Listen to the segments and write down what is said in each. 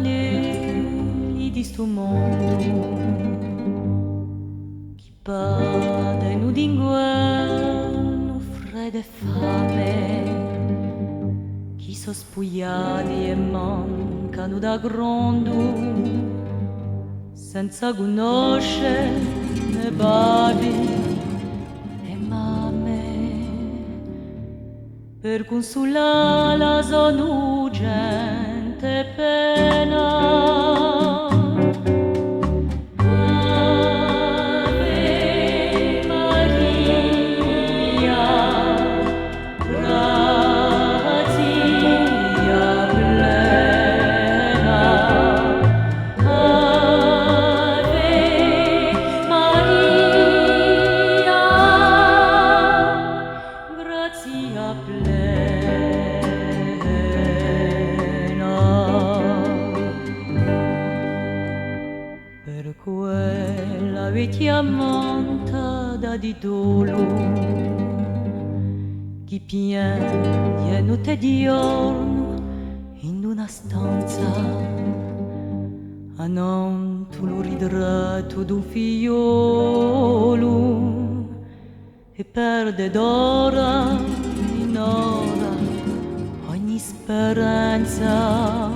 anelli di sto mondo chi bada in un d'inguerno freddo e fame chi so spugliati e mancano da grondo senza conoscere né babi né mamme per consolare la sonugente pena. Ave Maria, grazia plena. Ave Maria, grazia plena. Per quella vecchia manta di dolo chi piange notte e giorno in una stanza a non tu lo ritratto d'un figliolo e perde d'ora in ora ogni speranza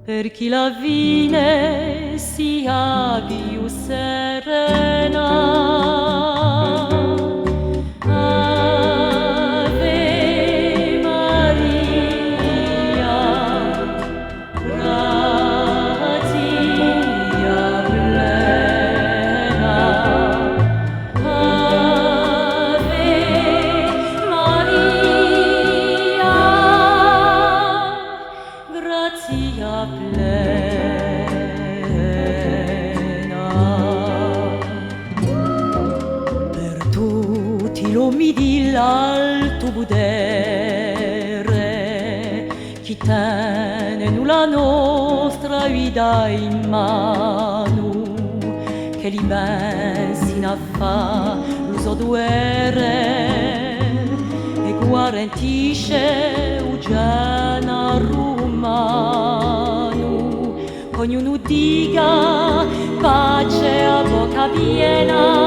per chi la vine sia più serena. Ave Maria, grazia plena. Ave Maria, grazia plena. Per tutti gli uomini di l'alto podere chi tengono la nostra vita in mano che li pensino a fa lo so duere e guarentisce Ugiana Romano ognuno dica pace a bocca piena.